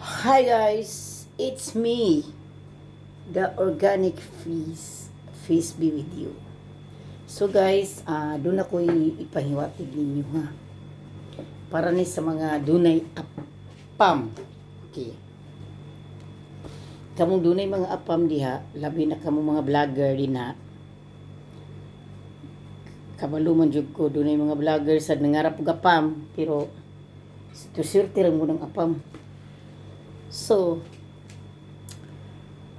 Hi guys, it's me, the organic fish be with you. So guys, doon ako ipahiwatig ninyo ha. Para ni sa mga dunay apam. Okay. Kamong dunay mga apam diha, labi na kamong mga vlogger din ha. Kabalo man jud ko dunay mga vlogger sad nangarap og apam, pero to surte ra mo ng apam. So,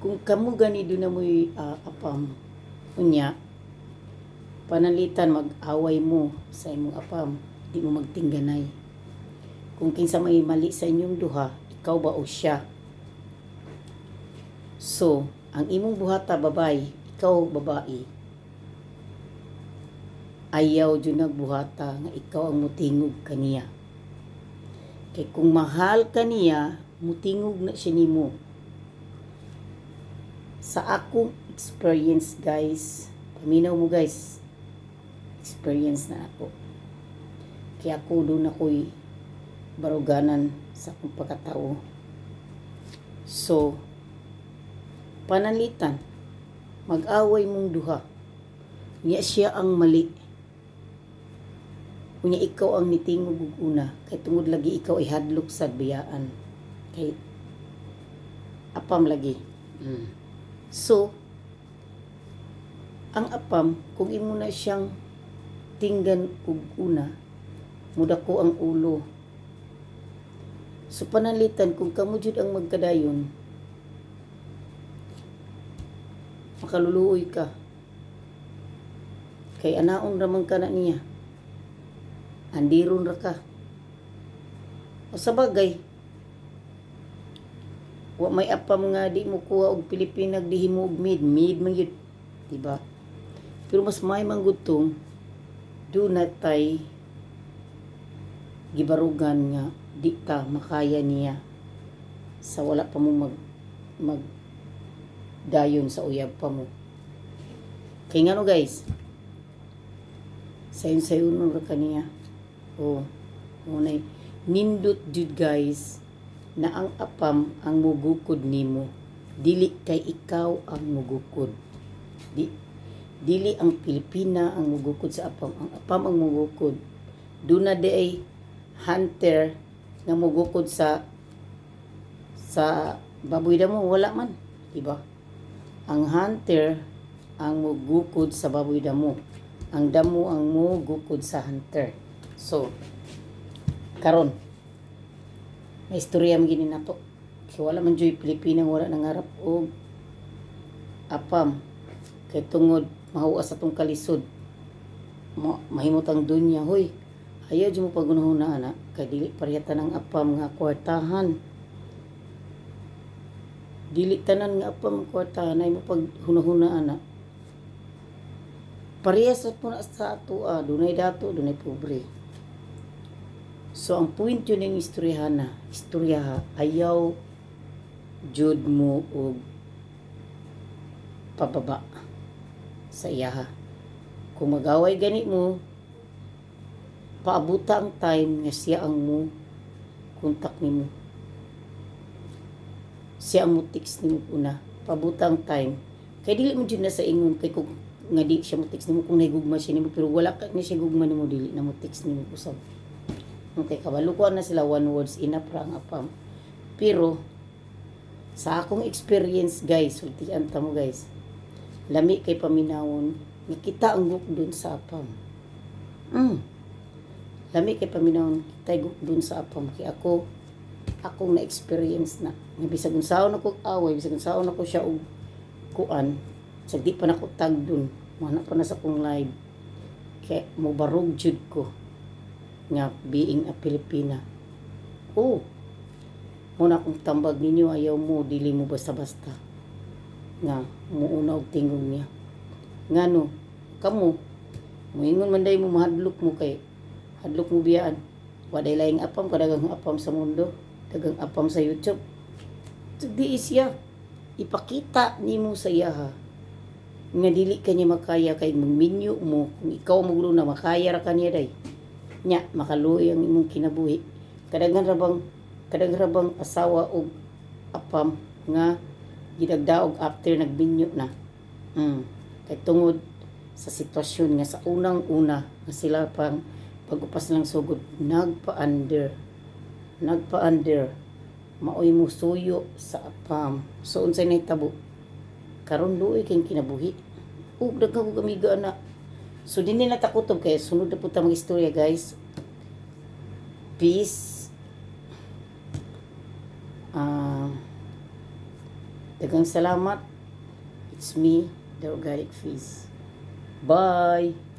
kung kamo gani doon na mo'y apam, unya, panalitan mag-away mo sa imong apam, di mo magtingganay. Kung kinsa may mali sa inyong duha, ikaw ba o siya? So, ang imong buhata babay, ikaw babae, ayaw dyan nagbuhata nga ikaw ang mutingog kaniya. Kay kung mahal kaniya, mutingog na siya nimo. Sa akong experience guys, paminaw mo guys, experience na ako. Kaya ako doon ako'y baruganan sa akong pagkatao. So, panalitan, mag-away mong duha. Niya siya ang mali. Unya ikaw ang nitingog ug una, kay tungod lagi ikaw ay hadlok sa biyaan. Kay apam lagi. So, ang apam, kung imo na siyang tinggan ug una, mudako ang ulo. So, panalitan, kung kamo jud ang magkadayon, makaluluoy ka. Kay anaon ramang ka na niya. Andiron ra ka. O sa bagay, wa may apam nga di mo kuha og Pilipinag dihi mo og mid man yun, diba? Pero mas may manggutong do na tay gibarugan nga di ta makaya niya sa wala pa mo mag dayon sa uyab pa mo. Kay ngano guys, sayon ra kaniya. Unay nindot jud guys na ang apam ang mugukod nimo, dili kay ikaw ang mugukod. Dili ang Pilipina ang mugukod sa apam, ang apam ang mugukod. Duna di ay hunter nga mugukod sa baboy damo, wala man, diba? Ang hunter ang mugukod sa baboy damo, ang damo ang mugukod sa hunter. So, karon may istorya magini nato. Kasi wala man dyo'y Pilipinang wala nangarap o apam. Kay tungod mahuas atong kalisod. Mahimot ang dunya. Hoy, ayaw dyan mo pagunahon na anak. Kay dili pariyatan ng apam nga kwartahan. Dili tanan nga apam nga kwartahan ay mo paghunahuna anak. Parehas at po na sa ato. Dunay dato, dunay pobre. So, ang point yun ng istorya ayaw jud mo og pababa sa iyaha. Kung magaway gani mo, paabuta ang time nga siya ang mo kontak nimo. Siya ang mo text nimo una. Paabuta ang time. Kay dili mo jud na sa ingon, kay kung nga di siya mo text nimo, kung nahigugma siya nimo, pero wala ka ni siya gugma nimo, dili na mo text nimo usab. Okay, kabalukuan na sila, one words enough ra ang apam. Pero sa akong experience guys, sultian ta mo guys, lami kay paminawon, nakita ang guk dun sa apam. Lami kay paminawon, kita guk dun sa apam. Kay akong na-experience na. Bisag unsaon ako away, bisag unsaon ako siya og kuan, sagdi pa nako tag dun, mana pa na sa kong live. Kay mo barog jud ko nga being a Pilipina. Muna akong tambag ninyo, ayaw mo, dili mo basta-basta nga muuna og tingog niya. Ngano, kamo, muingon man day mo mahadlok mo kay hadlok mo biyaan. Waday laing apam, kadagang apam sa mundo, dagang apam sa YouTube. Di siya ipakita nimo sa iya ha nga dili kanya makaya kay magminyo mo, kung ikaw maguro na makaya ra kanya day nya makaluoy ang imong kinabuhi. Kadaghan ra bang kadang rabang asawa og apam nga gidagdaog after nagbinyo na. Kay tungod sa sitwasyon nga sa unang-una nga sila pang pag-upas lang sugod nagpa-under maoy mo suyo sa apam. So unsay nahitabo karon luoy kay kinabuhi ug daghang ug amiga na. So dinhi na takutob kay sunod na pud ta mga istorya guys. Peace. Daghang salamat. It's me, the Organic Fizz. Bye!